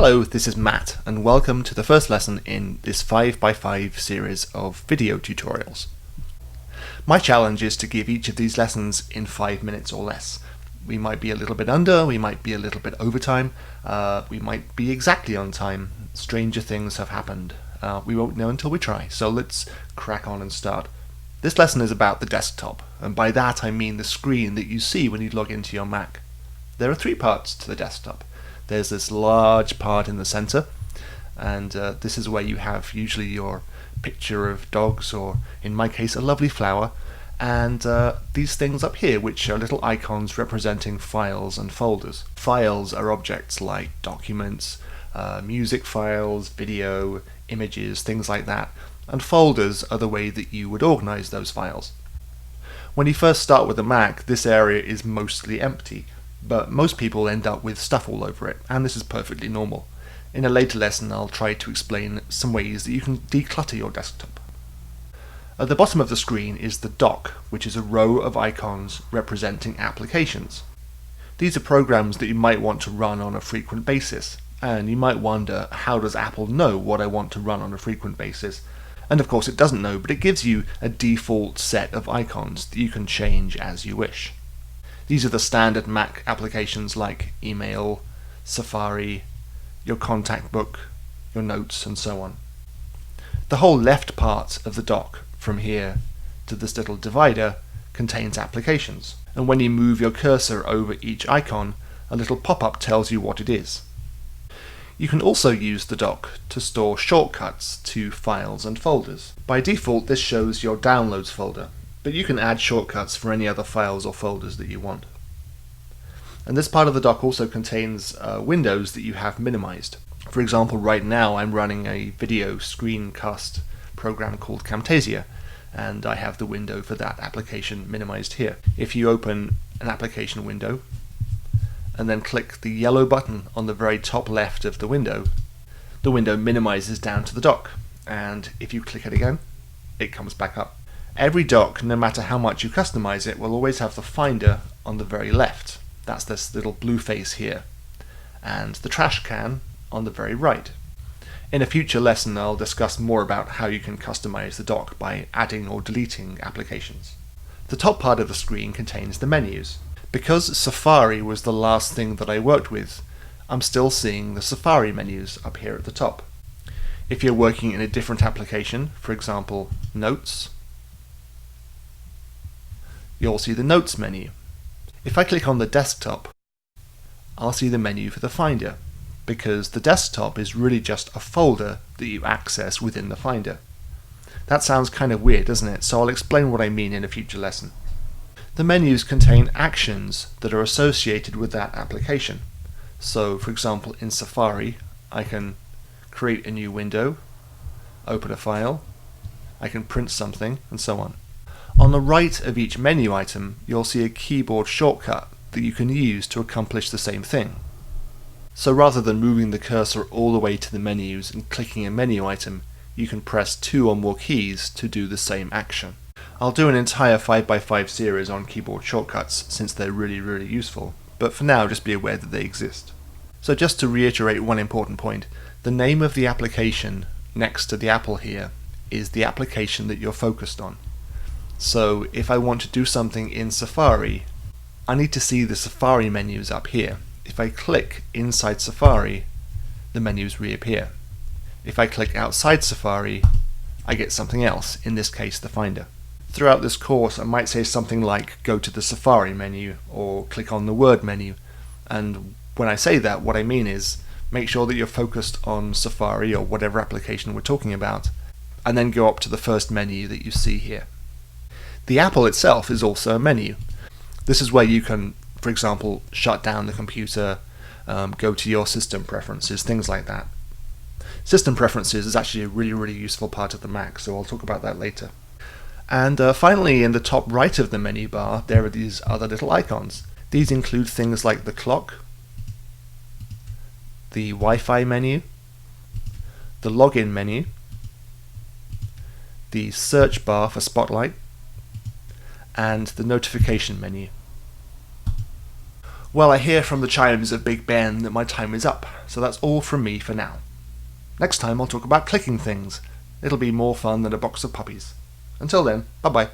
Hello, this is Matt, and welcome to the first lesson in this 5x5 series of video tutorials. My challenge is to give each of these lessons in 5 minutes or less. We might be a little bit under, we might be a little bit over time, we might be exactly on time. Stranger things have happened. We won't know until we try, so let's crack on and start. This lesson is about the desktop, and by that I mean the screen that you see when you log into your Mac. There are 3 parts to the desktop. There's this large part in the center, and this is where you have usually your picture of dogs, or in my case a lovely flower, and these things up here which are little icons representing files and folders. Files are objects like documents, music files, video, images, things like that, and folders are the way that you would organize those files. When you first start with a Mac, this area is mostly empty, but most people end up with stuff all over it, and this is perfectly normal. In a later lesson I'll try to explain some ways that you can declutter your desktop. At the bottom of the screen is the dock, which is a row of icons representing applications. These are programs that you might want to run on a frequent basis, and you might wonder, how does Apple know what I want to run on a frequent basis? And of course it doesn't know, but it gives you a default set of icons that you can change as you wish. These are the standard Mac applications like email, Safari, your contact book, your notes, and so on. The whole left part of the dock, from here to this little divider, contains applications, and when you move your cursor over each icon, a little pop-up tells you what it is. You can also use the dock to store shortcuts to files and folders. By default this shows your downloads folder, but you can add shortcuts for any other files or folders that you want. And this part of the dock also contains windows that you have minimized. For example, right now I'm running a video screencast program called Camtasia, and I have the window for that application minimized here. If you open an application window and then click the yellow button on the very top left of the window minimizes down to the dock, and if you click it again, it comes back up. Every dock, no matter how much you customize it, will always have the Finder on the very left. That's this little blue face here. And the trash can on the very right. In a future lesson I'll discuss more about how you can customize the dock by adding or deleting applications. The top part of the screen contains the menus. Because Safari was the last thing that I worked with, I'm still seeing the Safari menus up here at the top. If you're working in a different application, for example Notes, you'll see the Notes menu. If I click on the desktop, I'll see the menu for the Finder, because the desktop is really just a folder that you access within the Finder. That sounds kind of weird, doesn't it? So I'll explain what I mean in a future lesson. The menus contain actions that are associated with that application. So, for example, in Safari, I can create a new window, open a file, I can print something, and so on. On the right of each menu item, you'll see a keyboard shortcut that you can use to accomplish the same thing. So rather than moving the cursor all the way to the menus and clicking a menu item, you can press 2 or more keys to do the same action. I'll do an entire 5x5 series on keyboard shortcuts since they're really useful, but for now just be aware that they exist. So just to reiterate one important point, the name of the application next to the apple here is the application that you're focused on. So if I want to do something in Safari, I need to see the Safari menus up here. If I click inside Safari, the menus reappear. If I click outside Safari, I get something else, in this case the Finder. Throughout this course I might say something like go to the Safari menu or click on the Word menu, and when I say that what I mean is make sure that you're focused on Safari or whatever application we're talking about, and then go up to the first menu that you see here. The Apple itself is also a menu. This is where you can, for example, shut down the computer, go to your system preferences, things like that. System preferences is actually a really useful part of the Mac, so I'll talk about that later. And finally, in the top right of the menu bar, there are these other little icons. These include things like the clock, the Wi-Fi menu, the login menu, the search bar for Spotlight, and the notification menu. Well, I hear from the chimes of Big Ben that my time is up, so that's all from me for now. Next time I'll talk about clicking things. It'll be more fun than a box of puppies. Until then, bye bye.